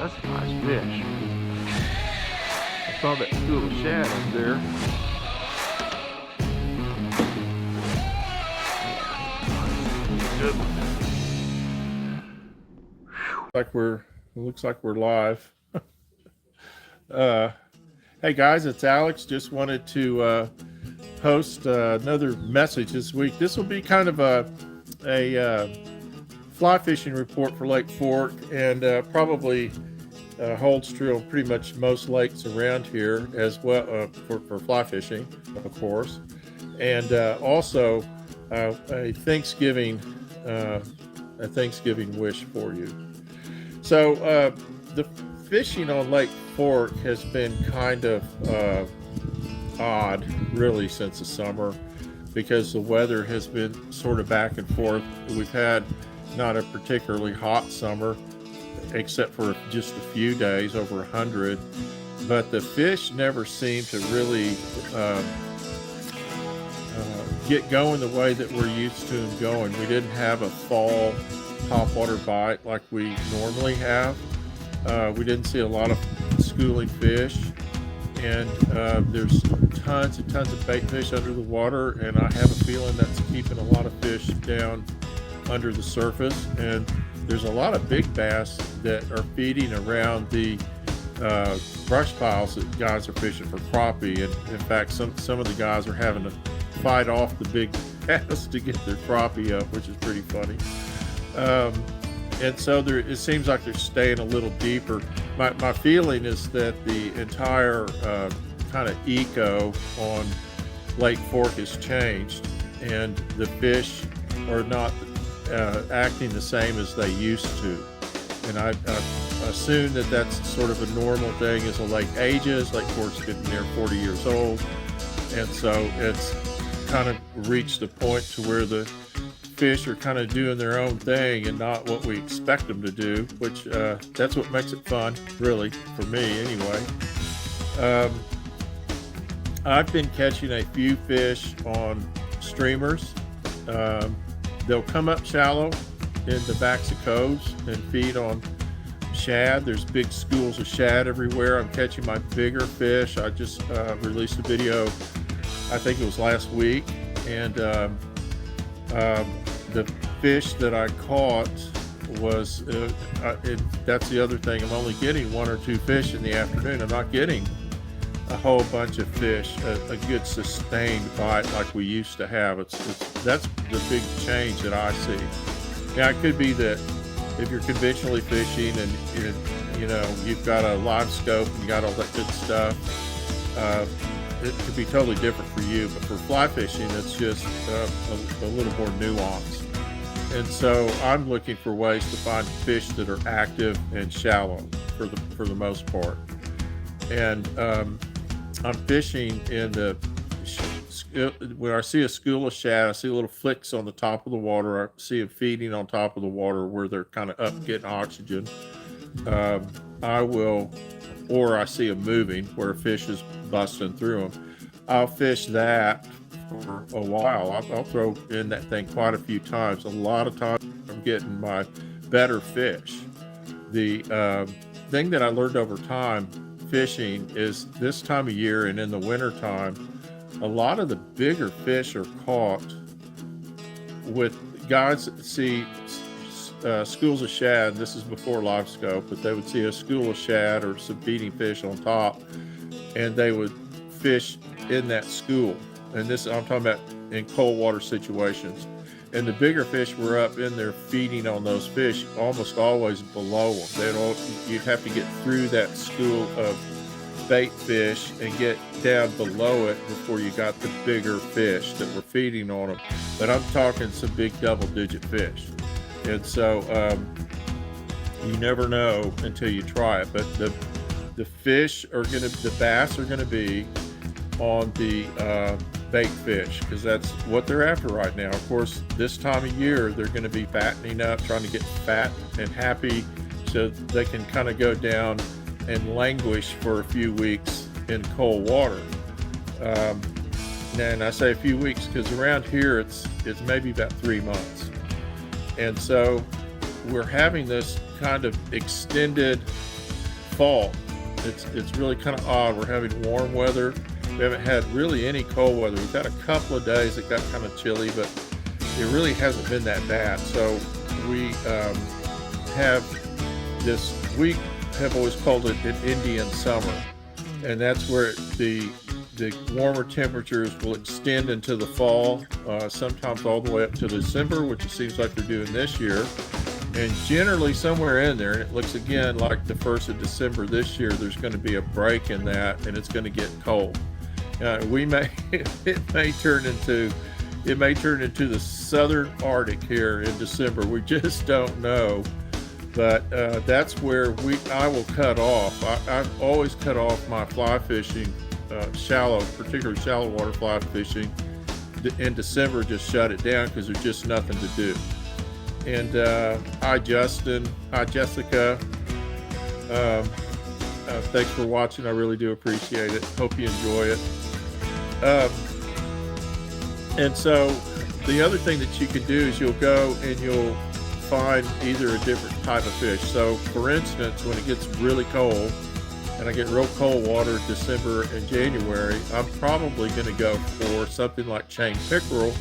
That's a nice fish. I saw that school of shad up there. Good one. Looks like we're live. Hey guys, it's Alex. Just wanted to post another message this week. This will be kind of a fly fishing report for Lake Fork, and probably holds true on pretty much most lakes around here as well, for fly fishing, of course, and also a Thanksgiving wish for you. So the fishing on Lake Fork has been kind of odd, really, since the summer, because the weather has been sort of back and forth. We've had not a particularly hot summer, except for just a few days, over 100, but the fish never seem to really get going the way that we're used to them going. We didn't have a fall topwater bite like we normally have. We didn't see a lot of schooling fish, and there's tons and tons of bait fish under the water, and I have a feeling that's keeping a lot of fish down under the surface. And there's a lot of big bass that are feeding around the brush piles that guys are fishing for crappie, and in fact some of the guys are having to fight off the big bass to get their crappie up, which is pretty funny. And so it seems like they're staying a little deeper. My feeling is that the entire kind of eco on Lake Fork has changed, and the fish are not acting the same as they used to. And I assume that that's sort of a normal thing as the lake ages. Lake Fork's getting near 40 years old, and so it's kind of reached a point to where the fish are kind of doing their own thing and not what we expect them to do, which that's what makes it fun, really, for me anyway. I've been catching a few fish on streamers. They'll come up shallow in the backs of coves and feed on shad. There's big schools of shad everywhere. I'm catching my bigger fish. I just released a video, I think it was last week, and the fish that I caught was, that's the other thing, I'm only getting one or two fish in the afternoon. I'm not getting a whole bunch of fish, a good sustained bite like we used to have. That's the big change that I see. Now, it could be that if you're conventionally fishing and you've got a live scope and you got all that good stuff, it could be totally different for you. But for fly fishing, it's just a little more nuanced. And so I'm looking for ways to find fish that are active and shallow for the most part. And I'm fishing in when I see a school of shad, I see little flicks on the top of the water. I see them feeding on top of the water where they're kind of up getting oxygen. Or I see them moving where a fish is busting through them. I'll fish that for a while. I'll throw in that thing quite a few times. A lot of times I'm getting my better fish. The thing that I learned over time fishing is this time of year and in the winter time, a lot of the bigger fish are caught with guys that see schools of shad. This is before live scope, but they would see a school of shad or some feeding fish on top, and they would fish in that school. And this, I'm talking about in cold water situations. And the bigger fish were up in there feeding on those fish, almost always below them. You'd have to get through that school of bait fish and get down below it before you got the bigger fish that were feeding on them. But I'm talking some big double-digit fish. And so you never know until you try it. But the bass are gonna be on the bait fish, because that's what they're after right now. Of course, this time of year they're going to be fattening up, trying to get fat and happy so they can kind of go down and languish for a few weeks in cold water. And I say a few weeks because around here it's maybe about 3 months. And so we're having this kind of extended fall. It's really kind of odd. We're having warm weather. We haven't had really any cold weather. We've had a couple of days that got kind of chilly, but it really hasn't been that bad. So we have this, we have always called it an Indian summer. And that's where the warmer temperatures will extend into the fall, sometimes all the way up to December, which it seems like they're doing this year. And generally somewhere in there, and it looks again like the 1st of December this year, there's going to be a break in that, and it's going to get cold. It may turn into the southern Arctic here in December. We just don't know. But that's where I will cut off. I've always cut off my fly fishing, particularly shallow water fly fishing. In December, just shut it down because there's just nothing to do. And hi, Justin. Hi, Jessica. Thanks for watching. I really do appreciate it. Hope you enjoy it. And so the other thing that you can do is you'll go and you'll find either a different type of fish. So for instance, when it gets really cold and I get real cold water December and January, I'm probably going to go for something like chain pickerel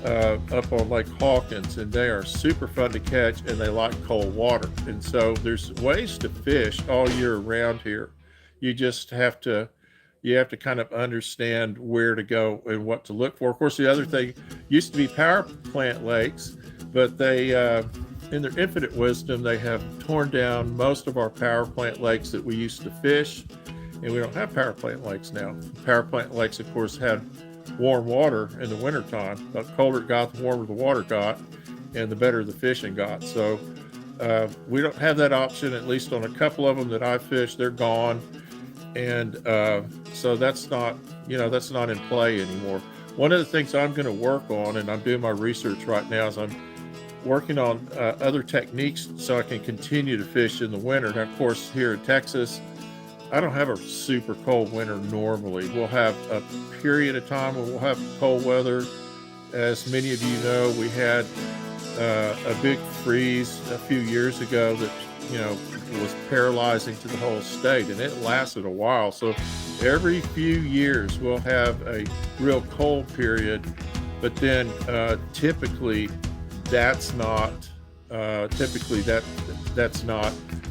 up on Lake Hawkins, and they are super fun to catch and they like cold water. And so there's ways to fish all year round here. You just have to kind of understand where to go and what to look for. Of course, the other thing used to be power plant lakes, but they, in their infinite wisdom, they have torn down most of our power plant lakes that we used to fish, and we don't have power plant lakes now. Power plant lakes, of course, had warm water in the wintertime. The colder it got, the warmer the water got, and the better the fishing got. So we don't have that option, at least on a couple of them that I fished. They're gone. And so that's not in play anymore. One of the things I'm going to work on, and I'm doing my research right now, is I'm working on other techniques so I can continue to fish in the winter. Now, of course, here in Texas, I don't have a super cold winter normally. We'll have a period of time when we'll have cold weather. As many of you know, we had a big freeze a few years ago that, was paralyzing to the whole state, and it lasted a while. So every few years we'll have a real cold period, but then typically that's not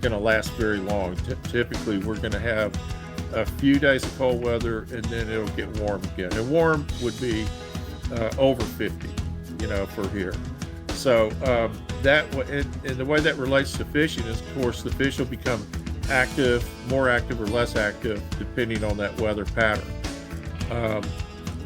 going to last very long. Typically we're going to have a few days of cold weather, and then it'll get warm again. And warm would be over 50, for here. So and the way that relates to fishing is, of course, the fish will become active, more active or less active, depending on that weather pattern.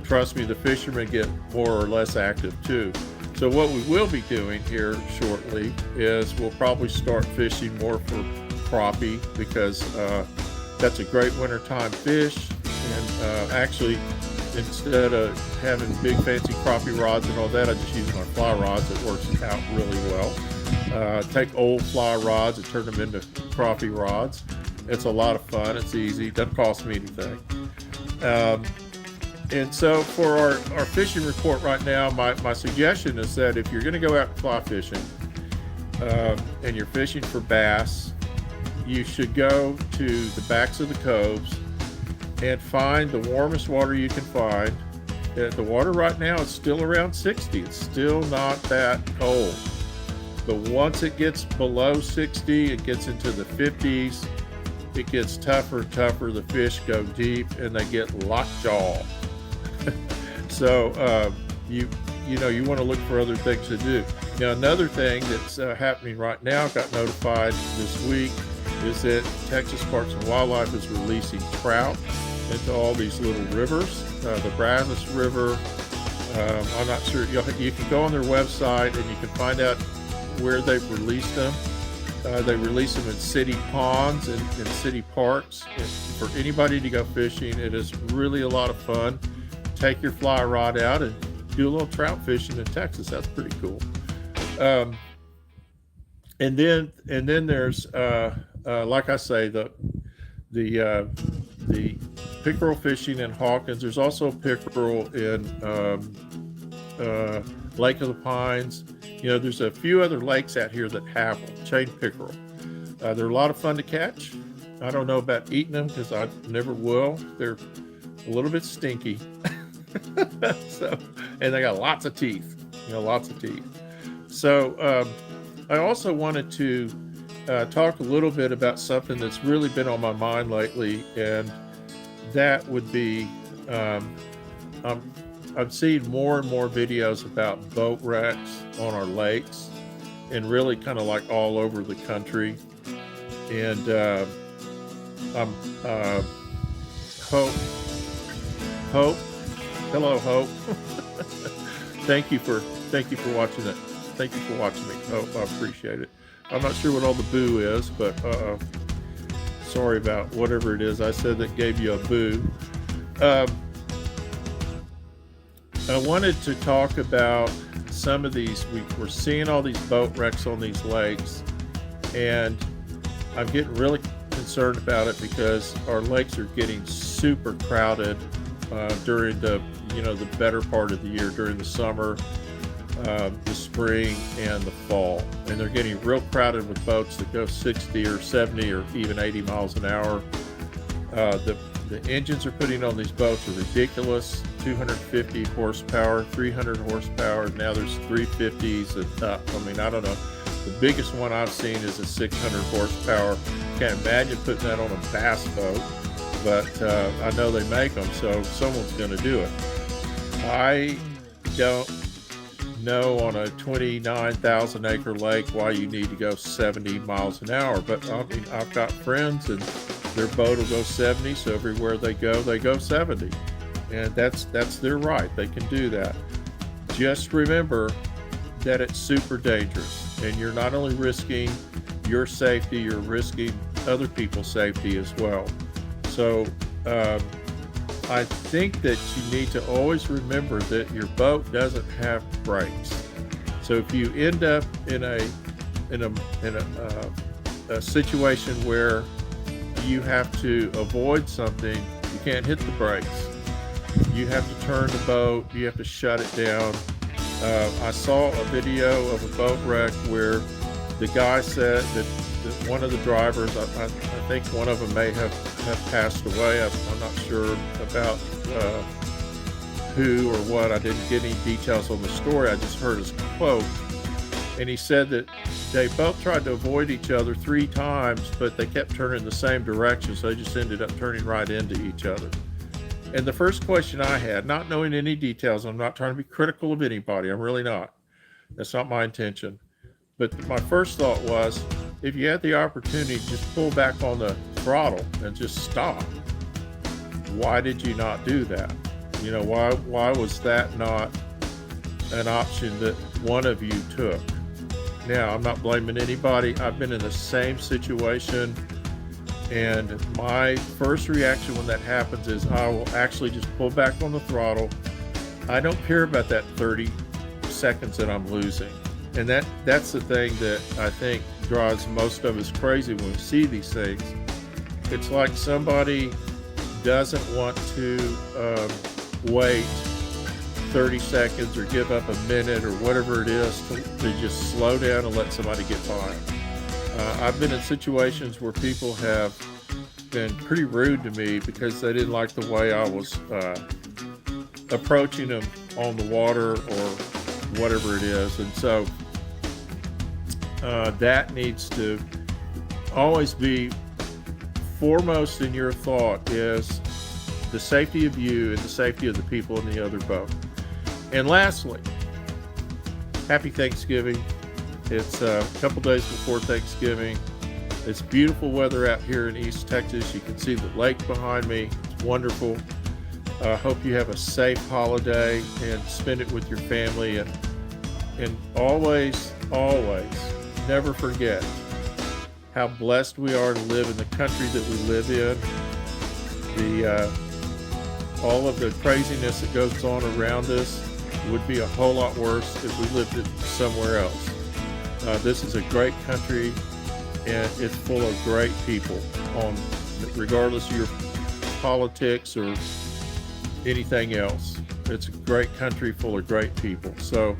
Trust me, the fishermen get more or less active too. So what we will be doing here shortly is we'll probably start fishing more for crappie, because that's a great wintertime fish. And actually, instead of having big fancy crappie rods and all that, I just use my fly rods. It works out really well. Take old fly rods and turn them into crappie rods. It's a lot of fun. It's easy. It doesn't cost me anything. And so for our fishing report right now, my suggestion is that if you're going to go out fly fishing and you're fishing for bass, you should go to the backs of the coves and find the warmest water you can find. The water right now is still around 60. It's still not that cold. But once it gets below 60, it gets into the 50s. It gets tougher and tougher. The fish go deep and they get lockjaw. So you want to look for other things to do. Now, another thing that's happening right now, got notified this week, is that Texas Parks and Wildlife is releasing trout into all these little rivers. The Brazos River, I'm not sure, you can go on their website and you can find out where they've released them. They release them in city ponds and in city parks. And for anybody to go fishing, it is really a lot of fun. Take your fly rod out and do a little trout fishing in Texas. That's pretty cool. And then there's like I say, the pickerel fishing in Hawkins. There's also pickerel in Lake of the Pines. There's a few other lakes out here that have chain pickerel. They're a lot of fun to catch. I don't know about eating them because I never will. They're a little bit stinky. So, and they got lots of teeth, lots of teeth. So, I also wanted to talk a little bit about something that's really been on my mind lately, and that would be I'm, I'm seeing more and more videos about boat wrecks on our lakes, and really kind of like all over the country. And I'm Hope, Hope, hello, Hope. Thank you for watching it. Thank you for watching me, Hope. I appreciate it. I'm not sure what all the boo is, but sorry about whatever it is I said that gave you a boo. Um, I wanted to talk about some of these. We're seeing all these boat wrecks on these lakes, and I'm getting really concerned about it because our lakes are getting super crowded during the better part of the year, during the summer, the spring, and the fall. And they're getting real crowded with boats that go 60 or 70 or even 80 miles an hour. The engines are putting on these boats are ridiculous. 250 horsepower, 300 horsepower. Now there's 350s and up. I mean, I don't know. The biggest one I've seen is a 600 horsepower. Can't imagine putting that on a bass boat, but I know they make them, so someone's going to do it. I don't know on a 29,000 acre lake why you need to go 70 miles an hour, but I mean, I've got friends and their boat will go 70, so everywhere they go 70. And that's their right. They can do that. Just remember that it's super dangerous, and you're not only risking your safety, you're risking other people's safety as well. So I think that you need to always remember that your boat doesn't have brakes. So if you end up in a situation where you have to avoid something, you can't hit the brakes. You have to turn the boat, you have to shut it down. I saw a video of a boat wreck where the guy said that one of the drivers, I think one of them may have passed away. I'm not sure about who or what. I didn't get any details on the story. I just heard his quote. And he said that they both tried to avoid each other 3 times, but they kept turning the same direction, so they just ended up turning right into each other. And the first question I had, not knowing any details, I'm not trying to be critical of anybody, I'm really not. That's not my intention. But my first thought was, if you had the opportunity to just pull back on the throttle and just stop, why did you not do that? Why was that not an option that one of you took? Now, I'm not blaming anybody. I've been in the same situation, and my first reaction when that happens is I will actually just pull back on the throttle. I don't care about that 30 seconds that I'm losing. And that's the thing that I think drives most of us crazy when we see these things. It's like somebody doesn't want to wait 30 seconds or give up a minute or whatever it is to just slow down and let somebody get by. I've been in situations where people have been pretty rude to me because they didn't like the way I was approaching them on the water or whatever it is. And so that needs to always be foremost in your thought, is the safety of you and the safety of the people in the other boat. And lastly, happy Thanksgiving. It's a couple days before Thanksgiving. It's beautiful weather out here in East Texas. You can see the lake behind me. It's wonderful. I hope you have a safe holiday and spend it with your family. And always, never forget how blessed we are to live in the country that we live in. All of the craziness that goes on around us would be a whole lot worse if we lived it somewhere else. This is a great country, and it's full of great people, regardless of your politics or anything else. It's a great country full of great people. So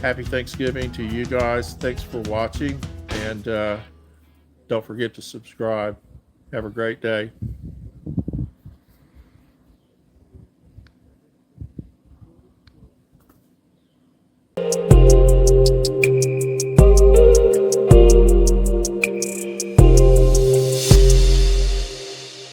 happy Thanksgiving to you guys. Thanks for watching, and don't forget to subscribe. Have a great day.